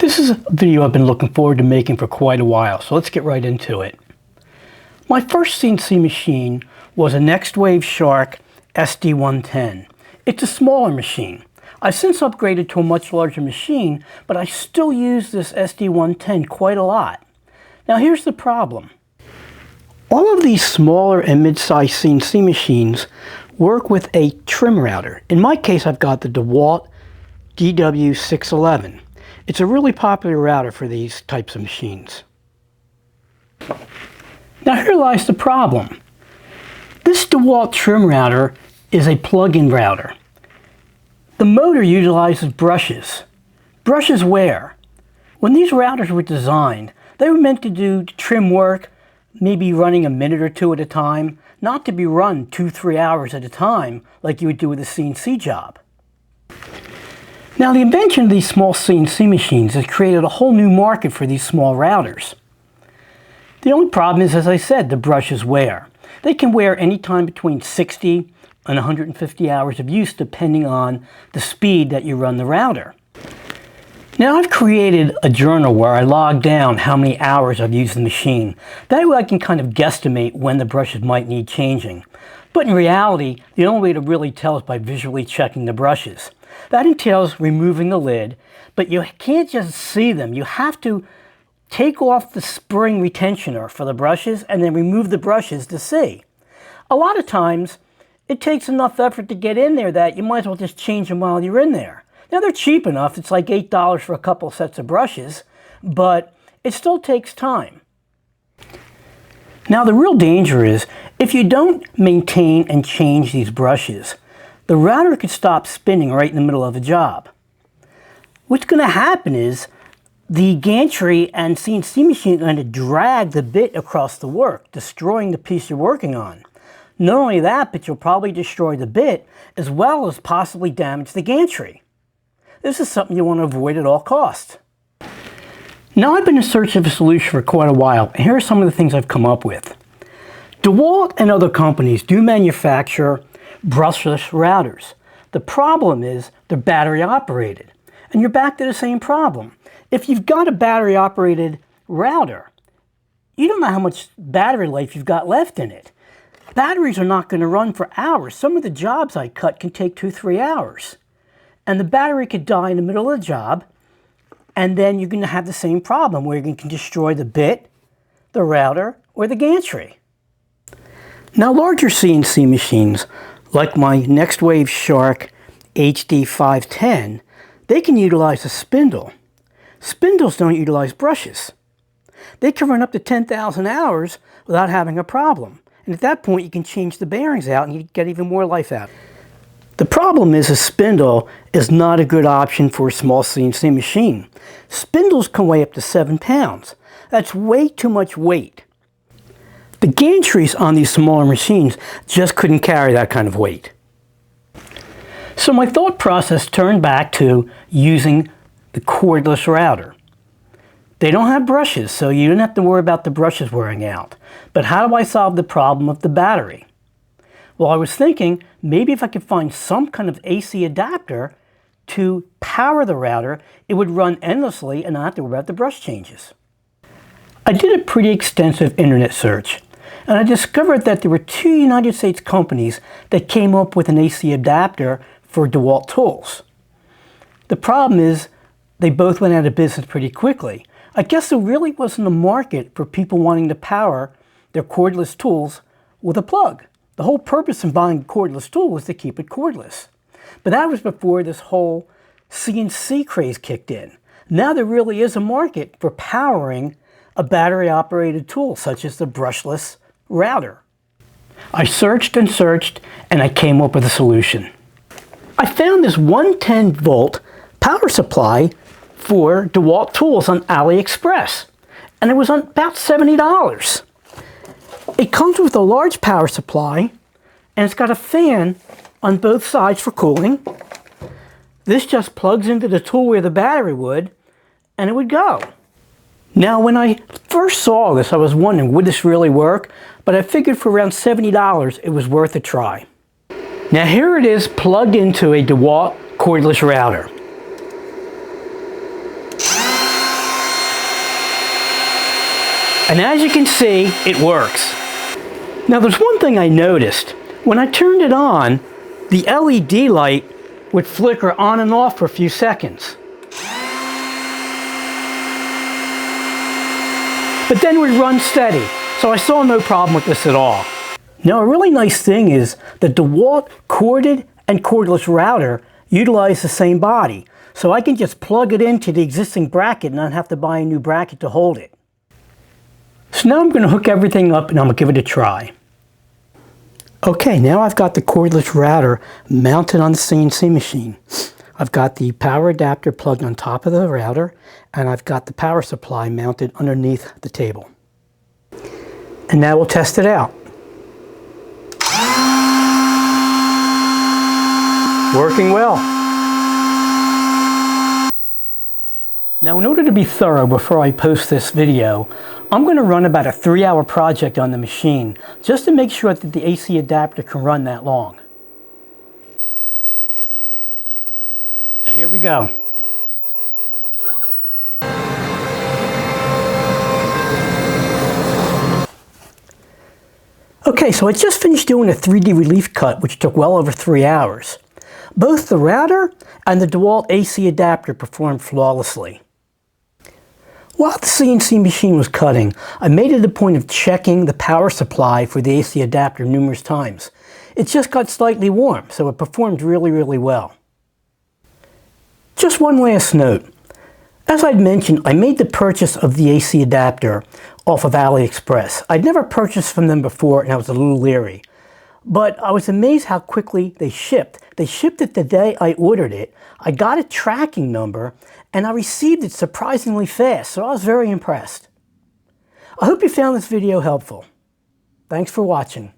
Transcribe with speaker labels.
Speaker 1: This is a video I've been looking forward to making for quite a while, so let's get right into it. My first CNC machine was a Next Wave Shark SD110. It's a smaller machine. I've since upgraded to a much larger machine, but I still use this SD110 quite a lot. Now here's the problem. All of these smaller and mid-sized CNC machines work with a trim router. In my case, I've got the DeWalt DW611. It's a really popular router for these types of machines. Now here lies the problem. This DeWalt trim router is a plug-in router. The motor utilizes brushes. Brushes where? When these routers were designed, they were meant to do trim work, maybe running a minute or two at a time, not to be run 2-3 hours at a time like you would do with a CNC job. Now the invention of these small CNC machines has created a whole new market for these small routers. The only problem is, as I said, the brushes wear. They can wear anytime between 60 and 150 hours of use depending on the speed that you run the router. Now I've created a journal where I log down how many hours I've used the machine. That way I can kind of guesstimate when the brushes might need changing. But in reality, the only way to really tell is by visually checking the brushes. That entails removing the lid, but you can't just see them. You have to take off the spring retentioner for the brushes and then remove the brushes to see. A lot of times, it takes enough effort to get in there that you might as well just change them while you're in there. Now they're cheap enough, it's like $8 for a couple sets of brushes, but it still takes time. Now the real danger is, if you don't maintain and change these brushes, the router could stop spinning right in the middle of a job. What's going to happen is the gantry and CNC machine are going to drag the bit across the work, destroying the piece you're working on. Not only that, but you'll probably destroy the bit as well as possibly damage the gantry. This is something you want to avoid at all costs. Now I've been in search of a solution for quite a while, and here are some of the things I've come up with. DeWalt and other companies do manufacture brushless routers. The problem is they're battery operated, and you're back to the same problem. If you've got a battery operated router, you don't know how much battery life you've got left in it. Batteries are not going to run for hours. Some of the jobs I cut can take 2-3 hours. And the battery could die in the middle of the job, and then you're going to have the same problem where you can destroy the bit, the router, or the gantry. Now larger CNC machines, like my Next Wave Shark HD510, they can utilize a spindle. Spindles don't utilize brushes. They can run up to 10,000 hours without having a problem. And at that point, you can change the bearings out and you get even more life out. The problem is a spindle is not a good option for a small CNC machine. Spindles can weigh up to 7 pounds. That's way too much weight. The gantries on these smaller machines just couldn't carry that kind of weight. So my thought process turned back to using the cordless router. They don't have brushes, so you don't have to worry about the brushes wearing out. But how do I solve the problem of the battery? Well, I was thinking maybe if I could find some kind of AC adapter to power the router, it would run endlessly and not have to worry about the brush changes. I did a pretty extensive internet search, and I discovered that there were 2 United States companies that came up with an AC adapter for DeWalt tools. The problem is they both went out of business pretty quickly. I guess there really wasn't a market for people wanting to power their cordless tools with a plug. The whole purpose of buying a cordless tool was to keep it cordless. But that was before this whole CNC craze kicked in. Now there really is a market for powering a battery-operated tool, such as the brushless router. I searched and searched, and I came up with a solution. I found this 110-volt power supply for DeWalt tools on AliExpress, and it was on about $70. It comes with a large power supply, and it's got a fan on both sides for cooling. This just plugs into the tool where the battery would, and it would go. Now, when I first saw this, I was wondering, would this really work? But I figured for around $70, it was worth a try. Now here it is plugged into a DeWalt cordless router. And as you can see, it works. Now there's one thing I noticed. When I turned it on, the LED light would flicker on and off for a few seconds. But then would run steady, so I saw no problem with this at all. Now a really nice thing is that the DeWalt corded and cordless router utilize the same body, so I can just plug it into the existing bracket and not have to buy a new bracket to hold it. So now I'm going to hook everything up and I'm going to give it a try. Okay, now I've got the cordless router mounted on the CNC machine. I've got the power adapter plugged on top of the router, and I've got the power supply mounted underneath the table. And now we'll test it out. Working well. Now in order to be thorough before I post this video, I'm going to run about a 3-hour project on the machine just to make sure that the AC adapter can run that long. Now here we go. Okay, so I just finished doing a 3D relief cut, which took well over 3 hours. Both the router and the DeWalt AC adapter performed flawlessly. While the CNC machine was cutting, I made it a point of checking the power supply for the AC adapter numerous times. It just got slightly warm, so it performed really well. Just one last note. As I'd mentioned, I made the purchase of the AC adapter off of AliExpress. I'd never purchased from them before and I was a little leery. But I was amazed how quickly they shipped. They shipped it the day I ordered it. I got a tracking number and I received it surprisingly fast, so I was very impressed. I hope you found this video helpful. Thanks for watching.